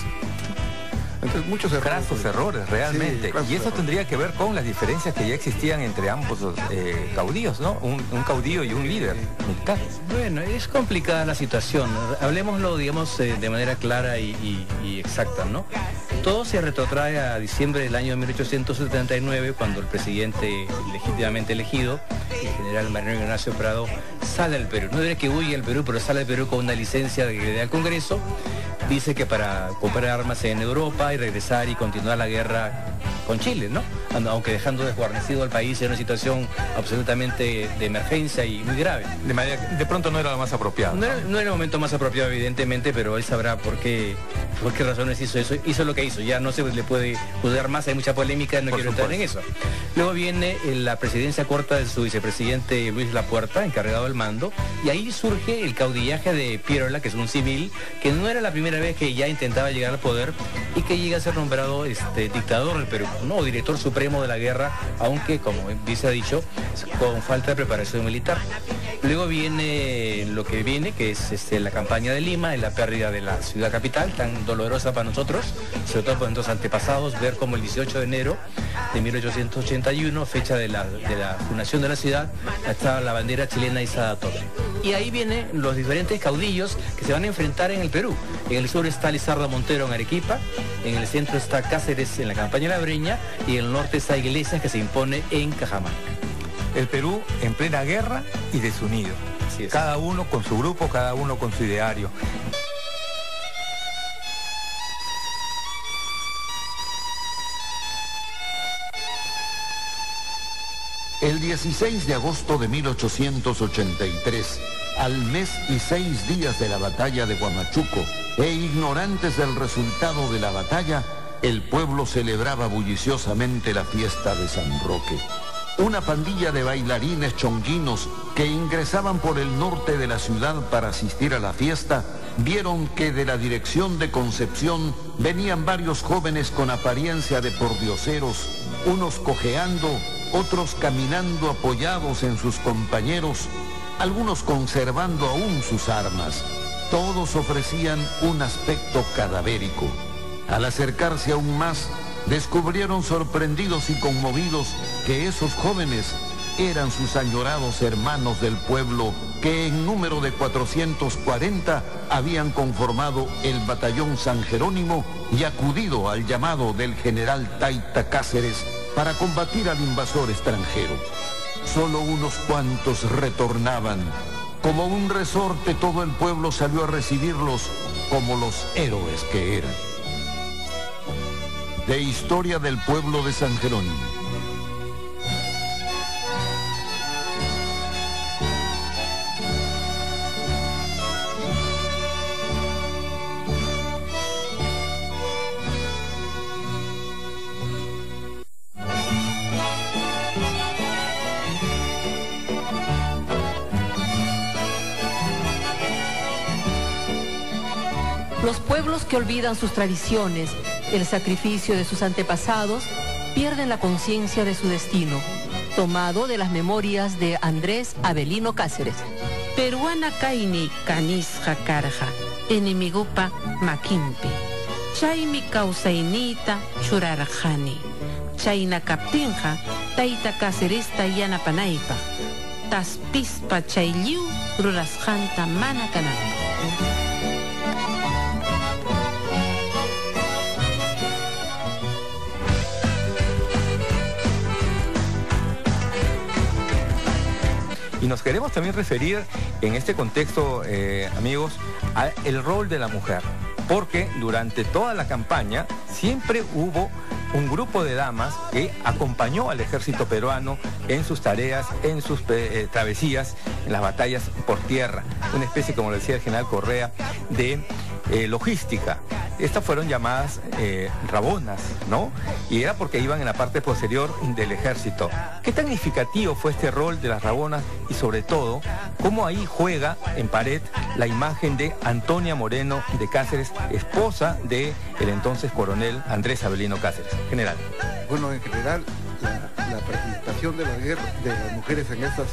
Speaker 6: Entonces, muchos errores.
Speaker 4: Crasos errores, realmente. Sí, y eso tendría que ver con las diferencias que ya existían entre ambos caudillos, ¿no? Un caudillo y un líder militar.
Speaker 5: Bueno, es complicada la situación. Hablemoslo, digamos, de manera clara y exacta, ¿no? Todo se retrotrae a diciembre del año 1879, cuando el presidente legítimamente elegido, el general Marinero Ignacio Prado, sale al Perú. No diré que huye al Perú, pero sale al Perú con una licencia de que le da al Congreso. Dice que para comprar armas en Europa y regresar y continuar la guerra con Chile, ¿no? Aunque dejando desguarnecido al país en una situación absolutamente de emergencia y muy grave.
Speaker 4: De pronto no era lo más apropiado.
Speaker 5: No era el momento más apropiado, evidentemente, pero él sabrá por qué razones hizo eso. Hizo lo que hizo, ya no se le puede juzgar más, hay mucha polémica, no quiero entrar en eso. Luego viene la presidencia corta de su vicepresidente Luis Lapuerta, encargado del mando, y ahí surge el caudillaje de Pierola, que es un civil, que no era la primera vez que ya intentaba llegar al poder y que llega a ser nombrado dictador del Perú, ¿no? O director supremo de la guerra, aunque, como se ha dicho, con falta de preparación militar. Luego viene lo que viene, que es la campaña de Lima, en la pérdida de la ciudad capital, tan dolorosa para nosotros, sobre todo por nuestros antepasados, ver como el 18 de enero de 1881, fecha de la fundación de la ciudad, estaba la bandera chilena izada a tope. Y ahí vienen los diferentes caudillos que se van a enfrentar en el Perú. En el sur está Lizardo Montero en Arequipa, en el centro está Cáceres en la campaña de la Breña, y en el norte está Iglesias, que se impone en Cajamarca.
Speaker 4: El Perú en plena guerra y desunido.
Speaker 5: Así es.
Speaker 4: Cada uno con su grupo, cada uno con su ideario.
Speaker 7: El 16 de agosto de 1883, al mes y 6 días de la batalla de Huamachuco, e ignorantes del resultado de la batalla, el pueblo celebraba bulliciosamente la fiesta de San Roque. Una pandilla de bailarines chonguinos que ingresaban por el norte de la ciudad para asistir a la fiesta, vieron que de la dirección de Concepción venían varios jóvenes con apariencia de pordioseros, unos cojeando, otros caminando apoyados en sus compañeros, algunos conservando aún sus armas. Todos ofrecían un aspecto cadavérico. Al acercarse aún más, descubrieron sorprendidos y conmovidos que esos jóvenes eran sus añorados hermanos del pueblo, que en número de 440 habían conformado el batallón San Jerónimo y acudido al llamado del general Taita Cáceres para combatir al invasor extranjero. Solo unos cuantos retornaban. Como un resorte, todo el pueblo salió a recibirlos como los héroes que eran. De Historia del Pueblo de San Jerónimo.
Speaker 2: Los pueblos que olvidan sus tradiciones, el sacrificio de sus antepasados, pierden la conciencia de su destino, tomado de las memorias de Andrés Avelino Cáceres.
Speaker 3: Peruana kaini kanisqa karqa, enemigupa makimpi. Chaymi kawsayniyta churarqani. Chayna kaptinqa Tayta Cáceresta yanapanaypaq. Taspispa chay lliw rurasqanta mana kananpaq.
Speaker 4: Y nos queremos también referir en este contexto, amigos, al rol de la mujer. Porque durante toda la campaña siempre hubo un grupo de damas que acompañó al ejército peruano en sus tareas, en sus travesías, en las batallas por tierra. Una especie, como lo decía el general Correa, de logística. estas fueron llamadas rabonas, ¿no? Y era porque iban en la parte posterior del ejército. ¿Qué tan significativo fue este rol de las rabonas y sobre todo, cómo ahí juega en pared la imagen de Antonia Moreno de Cáceres, esposa del entonces coronel Andrés Avelino Cáceres? General.
Speaker 6: Bueno, en general, la participación de las mujeres en estas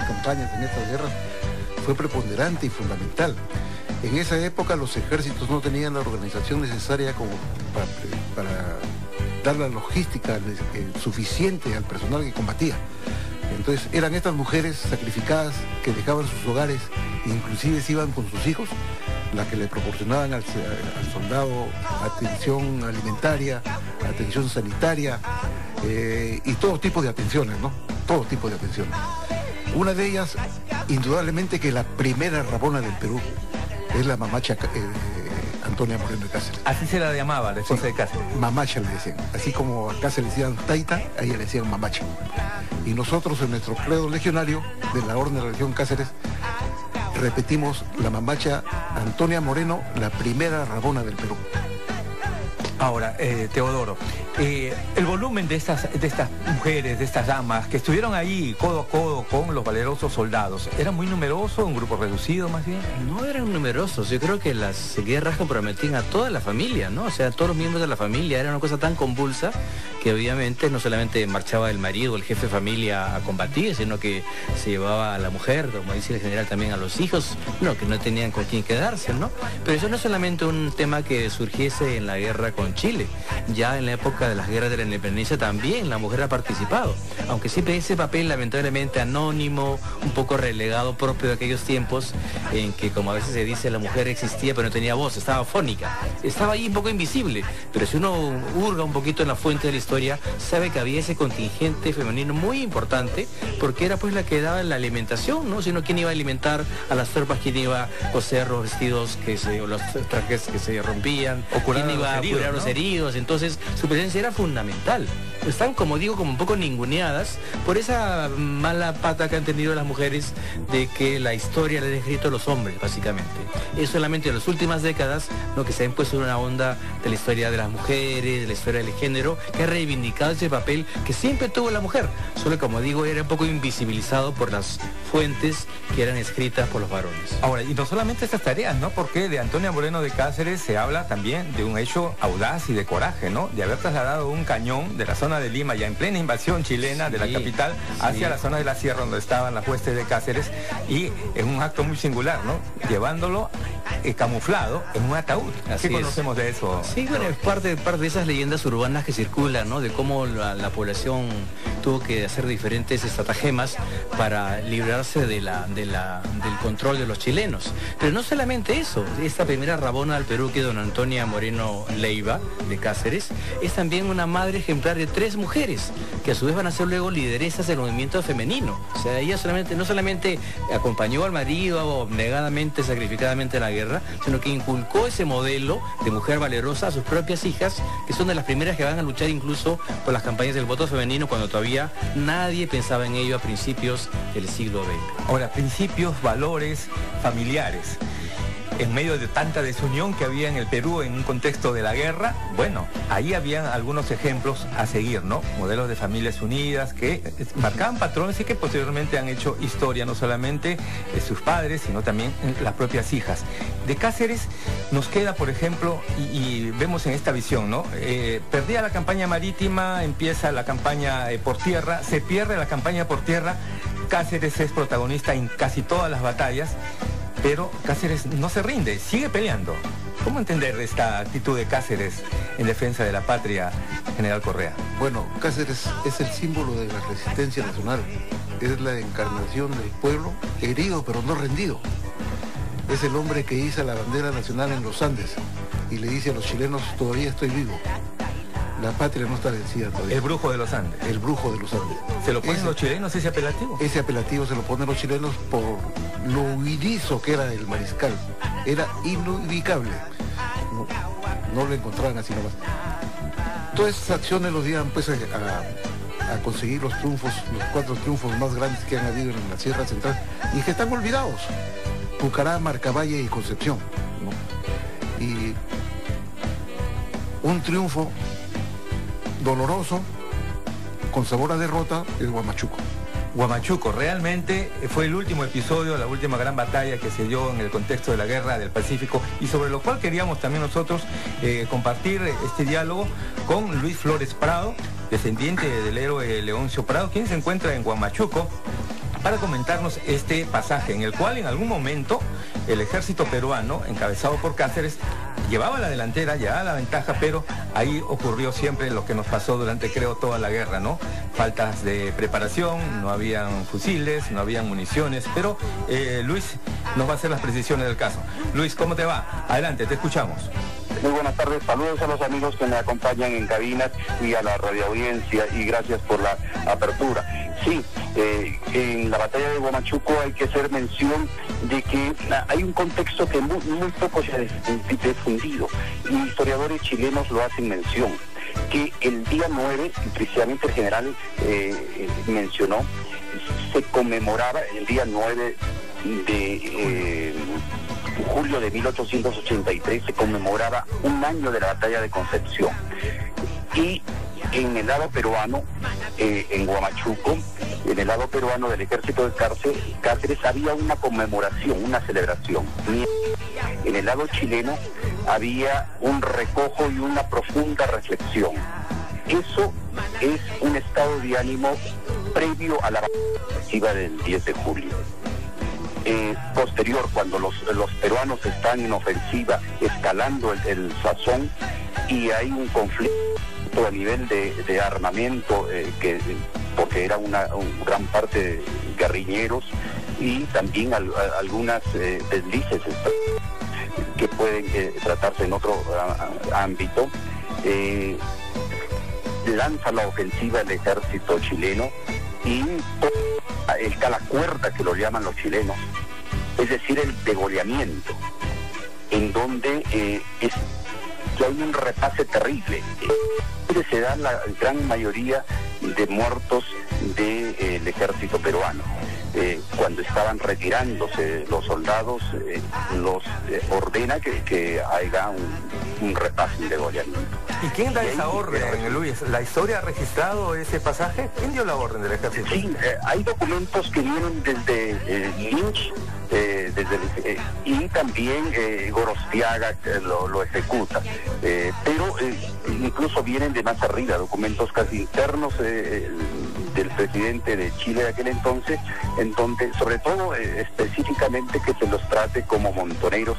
Speaker 6: campañas, en estas guerras, fue preponderante y fundamental. En esa época los ejércitos no tenían la organización necesaria como para dar la logística suficiente al personal que combatía. Entonces eran estas mujeres sacrificadas que dejaban sus hogares, inclusive se iban con sus hijos, las que le proporcionaban al soldado atención alimentaria, atención sanitaria y todo tipo de atenciones, ¿no? Todo tipo de atenciones. Una de ellas, indudablemente que la primera rabona del Perú, es la mamacha Antonia Moreno de Cáceres.
Speaker 4: Así se la llamaba, la esposa de Cáceres.
Speaker 6: Mamacha le decían. Así como acá se le decían taita, a ella le decían mamacha. Y nosotros en nuestro credo legionario de la Orden de la Legión Cáceres repetimos la mamacha Antonia Moreno, la primera rabona del Perú.
Speaker 4: Ahora, Teodoro, el volumen de estas mujeres, de estas damas que estuvieron ahí codo a codo con los valerosos soldados, ¿era muy numeroso, un grupo reducido más bien?
Speaker 5: No eran numerosos, yo creo que las guerras comprometían a toda la familia, ¿no? O sea, todos los miembros de la familia, era una cosa tan convulsa que obviamente no solamente marchaba el marido, el jefe de familia a combatir, sino que se llevaba a la mujer, como dice el general, también a los hijos, no, que no tenían con quién quedarse, ¿no? Pero eso no es solamente un tema que surgiese en la guerra con Chile, ya en la época de las guerras de la independencia también la mujer ha participado, aunque siempre ese papel lamentablemente anónimo, un poco relegado, propio de aquellos tiempos en que, como a veces se dice, la mujer existía pero no tenía voz, estaba fónica, estaba ahí un poco invisible, pero si uno hurga un poquito en la fuente de la historia, sabe que había ese contingente femenino muy importante, porque era pues la que daba la alimentación, ¿no? Sino quién iba a alimentar a las tropas, quién iba a coser los vestidos o los trajes que se rompían, o quién iba a curar los heridos, entonces su presencia era fundamental. Están, como digo, como un poco ninguneadas por esa mala pata que han tenido las mujeres de que la historia la han escrito los hombres, básicamente. Es solamente en las últimas décadas lo que se ha impuesto una onda de la historia de las mujeres, de la historia del género, que ha reivindicado ese papel que siempre tuvo la mujer, solo, como digo, era un poco invisibilizado por las fuentes que eran escritas por los varones.
Speaker 4: Ahora, y no solamente estas tareas, ¿no? Porque de Antonia Moreno de Cáceres se habla también de un hecho audaz y de coraje, ¿no? De haber trasladado un cañón de la zona de Lima, ya en plena invasión chilena de la capital, hacia la zona de la sierra donde estaban las huestes de Cáceres, y en un acto muy singular, ¿no? Llevándolo camuflado en un ataúd. ¿Qué conocemos de eso?
Speaker 5: Sí, bueno, es parte de esas leyendas urbanas que circulan, ¿no? De cómo la población tuvo que hacer diferentes estratagemas para librarse del control de los chilenos. Pero no solamente eso, esta primera rabona al Perú, que es doña Antonia Moreno Leiva de Cáceres, es también una madre ejemplar de 3 mujeres, que a su vez van a ser luego lideresas del movimiento femenino. O sea, ella no solamente acompañó al marido abnegadamente, sacrificadamente en la guerra, sino que inculcó ese modelo de mujer valerosa a sus propias hijas, que son de las primeras que van a luchar incluso por las campañas del voto femenino, cuando todavía nadie pensaba en ello a principios del siglo XX.
Speaker 4: Ahora, principios, valores familiares. En medio de tanta desunión que había en el Perú en un contexto de la guerra, bueno, ahí habían algunos ejemplos a seguir, ¿no? Modelos de familias unidas que marcaban patrones y que posteriormente han hecho historia, no solamente sus padres, sino también las propias hijas. De Cáceres nos queda, por ejemplo, y vemos en esta visión, ¿no? Perdía la campaña marítima, empieza la campaña por tierra, se pierde la campaña por tierra, Cáceres es protagonista en casi todas las batallas, pero Cáceres no se rinde, sigue peleando. ¿Cómo entender esta actitud de Cáceres en defensa de la patria, general Correa?
Speaker 6: Bueno, Cáceres es el símbolo de la resistencia nacional. Es la encarnación del pueblo herido pero no rendido. Es el hombre que iza la bandera nacional en los Andes y le dice a los chilenos: todavía estoy vivo. La patria no está vencida todavía.
Speaker 4: El brujo de los Andes.
Speaker 6: El brujo de los Andes.
Speaker 4: ¿Se lo ponen los chilenos ese apelativo?
Speaker 6: Ese apelativo se lo ponen los chilenos por lo huidizo que era el mariscal. Era inubicable. No lo encontraban así nomás. Todas esas acciones los llevan pues a conseguir los triunfos, los 4 triunfos más grandes que han habido en la Sierra Central y que están olvidados: Pucará, Marcavalle y Concepción, ¿no? Y un triunfo doloroso, con sabor a derrota, es Huamachuco.
Speaker 4: Huamachuco realmente fue el último episodio, la última gran batalla que se dio en el contexto de la Guerra del Pacífico, y sobre lo cual queríamos también nosotros compartir este diálogo con Luis Flores Prado, descendiente del héroe Leoncio Prado, quien se encuentra en Huamachuco, para comentarnos este pasaje en el cual en algún momento el ejército peruano, encabezado por Cáceres, llevaba la delantera, llevaba la ventaja, pero ahí ocurrió siempre lo que nos pasó durante, creo, toda la guerra, ¿no? Faltas de preparación, no habían fusiles, no habían municiones, pero Luis nos va a hacer las precisiones del caso. Luis, ¿cómo te va? Adelante, te escuchamos.
Speaker 8: Muy buenas tardes, saludos a los amigos que me acompañan en cabinas y a la radioaudiencia, y gracias por la apertura. Sí, en la batalla de Huamachuco hay que hacer mención de que hay un contexto que muy poco se ha difundido, y historiadores chilenos lo hacen mención, que el día 9, precisamente el general mencionó, se conmemoraba el día 9 de julio de 1883, se conmemoraba un año de la batalla de Concepción. Y en el lado peruano, en Huamachuco, en el lado peruano del ejército de Cáceres había una conmemoración, una celebración. En el lado chileno había un recojo y una profunda reflexión. Eso es un estado de ánimo previo a la ofensiva del 10 de julio. Posterior, cuando los peruanos están en ofensiva, escalando el Sazón, y hay un conflicto a nivel de armamento, porque era una gran parte de guerrilleros, y también algunas deslices que pueden tratarse en otro ámbito. Lanza la ofensiva el ejército chileno, y el calacuerda, que lo llaman los chilenos, es decir, el degollamiento, en donde que hay un repase terrible. Se da la gran mayoría de muertos del ejército peruano. Cuando estaban retirándose los soldados, los ordena que haya un repase, un degollamiento.
Speaker 4: ¿Y quién da esa orden, Luis? ¿La historia ha registrado ese pasaje? ¿Quién dio la orden del ejército?
Speaker 8: Sí, hay documentos que vienen desde Lynch, y también Gorostiaga lo ejecuta, pero incluso vienen de más arriba, documentos casi internos del presidente de Chile de aquel entonces, en donde sobre todo específicamente que se los trate como montoneros,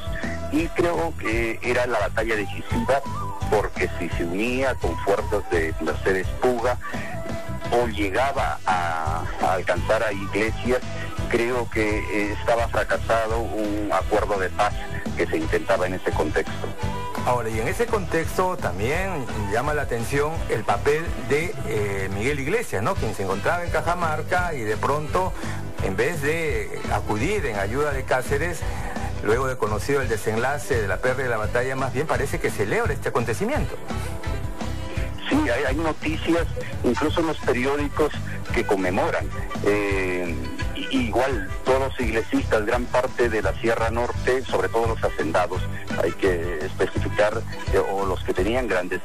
Speaker 8: y creo que era la batalla decisiva, porque si se unía con fuerzas de Mercedes Puga o llegaba a alcanzar a Iglesias, creo que estaba fracasado un acuerdo de paz que se intentaba en ese contexto.
Speaker 4: Ahora, y en ese contexto también llama la atención el papel de Miguel Iglesias, ¿no? Quien se encontraba en Cajamarca y de pronto, en vez de acudir en ayuda de Cáceres, luego de conocido el desenlace de la pérdida de la batalla, más bien parece que celebra este acontecimiento.
Speaker 8: Sí, hay noticias, incluso en los periódicos, que conmemoran. Igual, todos los iglesistas, gran parte de la Sierra Norte, sobre todo los hacendados, hay que especificar, o los que tenían grandes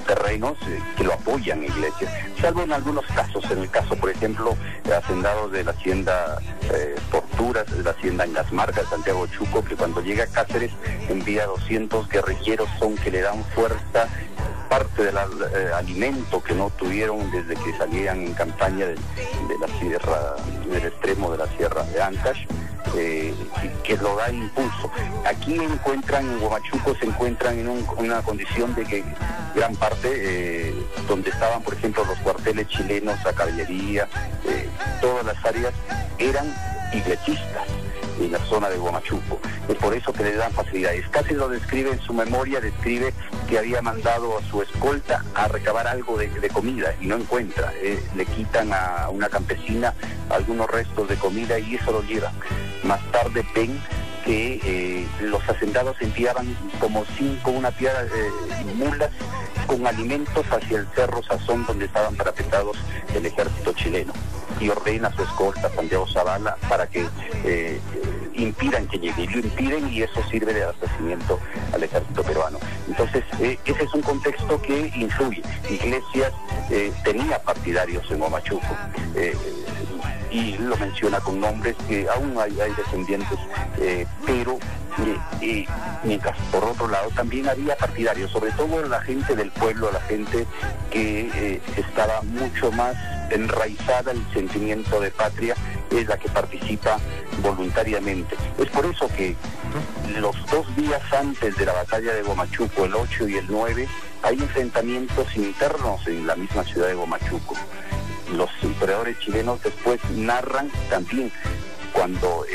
Speaker 8: terrenos, que lo apoyan Iglesias, salvo en algunos casos. En el caso, por ejemplo, de hacendados de la hacienda Torturas, de la hacienda en las Marcas, Santiago Chuco, que cuando llega a Cáceres envía 200 guerrilleros, son que le dan fuerza, parte del alimento que no tuvieron desde que salían en campaña de la sierra, del extremo de la sierra de Ancash, que lo da impulso. Aquí en Huamachuco se encuentran en una condición de que gran parte, donde estaban por ejemplo los cuarteles chilenos, la caballería, todas las áreas eran iglesistas en la zona de Huamachuco. Es por eso que le dan facilidades. Casi lo describe en su memoria, describe que había mandado a su escolta a recabar algo de comida y no encuentra. Le quitan a una campesina algunos restos de comida y eso lo lleva. Más tarde ven que los hacendados enviaban como 5, una piedra mulas con alimentos hacia el Cerro Sazón, donde estaban parapetados el ejército chileno, y ordena a su escolta, Santiago Zavala, para que impidan que llegue, y lo impiden, y eso sirve de abastecimiento al ejército peruano. Entonces, ese es un contexto que influye. Iglesias tenía partidarios en Huamachuco, y lo menciona con nombres que aún hay descendientes, pero mientras por otro lado también había partidarios, sobre todo la gente del pueblo, la gente que estaba mucho más enraizada en el sentimiento de patria, es la que participa voluntariamente. Es por eso que los 2 días antes de la batalla de Huamachuco, el 8 y el 9, hay enfrentamientos internos en la misma ciudad de Huamachuco. Los historiadores chilenos después narran también cuando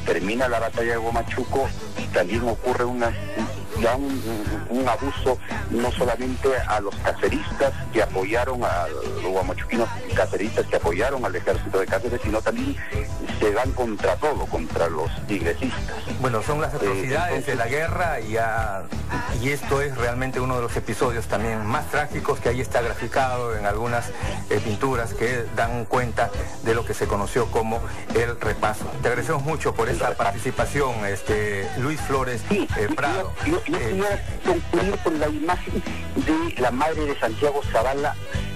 Speaker 8: termina la batalla de Huamachuco, también ocurre un abuso no solamente a los caceristas que apoyaron a los huamachuquinos, caceristas que apoyaron al ejército de Cáceres, sino también se van contra todo, contra los iglesistas.
Speaker 4: Bueno, son las atrocidades de la guerra, y esto es realmente uno de los episodios también más trágicos que ahí está graficado en algunas pinturas que dan cuenta de lo que se conoció como el repaso. Te agradecemos mucho por esa participación, Luis Flores Prado.
Speaker 8: Yo quería concluir con la imagen de la madre de Santiago Zavala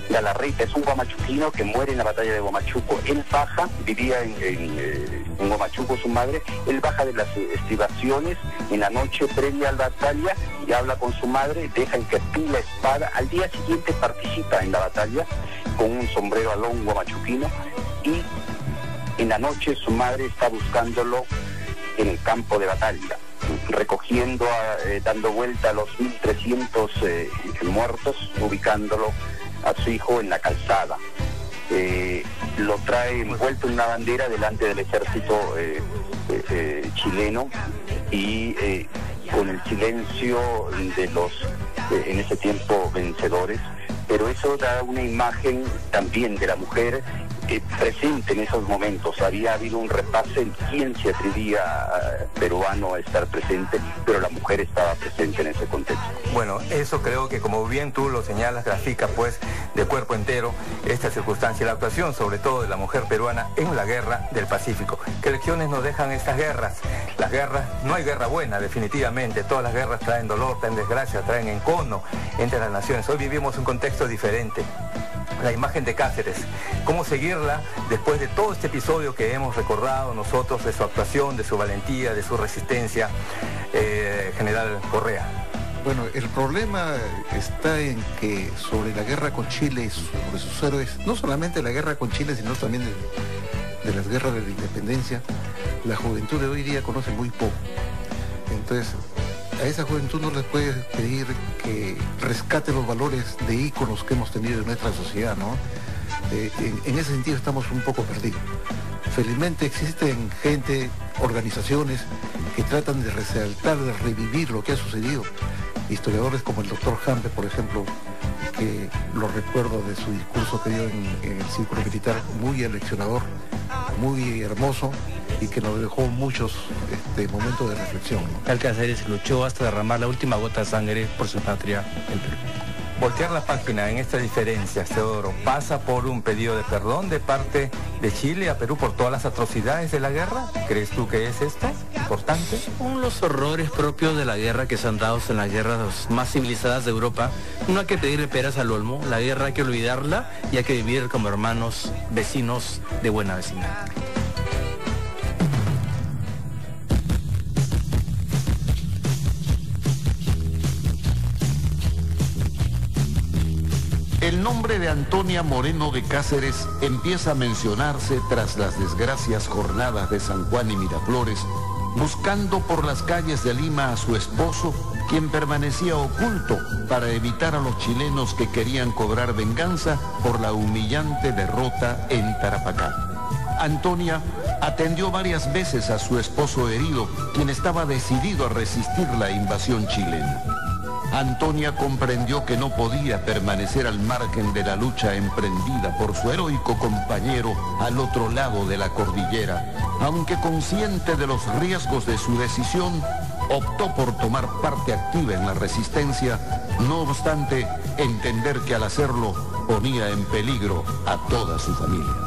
Speaker 8: Galarreta. Es un huamachuquino que muere en la batalla de Huamachuco. Él baja, vivía en Huamachuco su madre, él baja de las estribaciones en la noche previa a la batalla y habla con su madre, deja enkerpí la espada. Al día siguiente participa en la batalla con un sombrero alón huamachuquino, y en la noche su madre está buscándolo en el campo de batalla, recogiendo, dando vuelta a los 1.300 muertos, ubicándolo a su hijo en la calzada. Lo trae envuelto en una bandera delante del ejército chileno, y con el silencio de los, en ese tiempo, vencedores, pero eso da una imagen también de la mujer presente en esos momentos. Había habido un repaso en quién se atrevía peruano a estar presente, pero la mujer estaba presente en ese contexto.
Speaker 4: Bueno, eso creo que, como bien tú lo señalas, grafica pues de cuerpo entero esta circunstancia, la actuación sobre todo de la mujer peruana en la guerra del Pacífico. ¿Qué lecciones nos dejan estas guerras? Las guerras, no hay guerra buena, definitivamente. Todas las guerras traen dolor, traen desgracia, traen encono entre las naciones. Hoy vivimos un contexto diferente. La imagen de Cáceres, cómo seguirla después de todo este episodio que hemos recordado nosotros, de su actuación, de su valentía, de su resistencia, General Correa.
Speaker 6: Bueno, el problema está en que sobre la guerra con Chile y sobre sus héroes, no solamente la guerra con Chile, sino también de las guerras de la independencia, la juventud de hoy día conoce muy poco. Entonces, a esa juventud no les puedes pedir que rescate los valores de íconos que hemos tenido en nuestra sociedad, ¿no? En ese sentido estamos un poco perdidos. Felizmente existen organizaciones que tratan de resaltar, de revivir lo que ha sucedido. Historiadores como el doctor Hampe, por ejemplo, que lo recuerdo de su discurso que dio en el Círculo Militar, muy aleccionador, muy hermoso, y que nos dejó muchos momentos de reflexión, ¿no?
Speaker 5: El Cáceres luchó hasta derramar la última gota de sangre por su patria en Perú.
Speaker 4: Voltear la página en esta diferencia, Teodoro, pasa por un pedido de perdón de parte de Chile a Perú por todas las atrocidades de la guerra. ¿Crees tú que es esto importante?
Speaker 5: Son los horrores propios de la guerra que se han dado en las guerras más civilizadas de Europa. No hay que pedirle peras al olmo, la guerra hay que olvidarla y hay que vivir como hermanos, vecinos de buena vecindad.
Speaker 7: El nombre de Antonia Moreno de Cáceres empieza a mencionarse tras las desgracias jornadas de San Juan y Miraflores, buscando por las calles de Lima a su esposo, quien permanecía oculto para evitar a los chilenos que querían cobrar venganza por la humillante derrota en Tarapacá. Antonia atendió varias veces a su esposo herido, quien estaba decidido a resistir la invasión chilena. Antonia comprendió que no podía permanecer al margen de la lucha emprendida por su heroico compañero al otro lado de la cordillera. Aunque consciente de los riesgos de su decisión, optó por tomar parte activa en la resistencia, no obstante entender que al hacerlo ponía en peligro a toda su familia.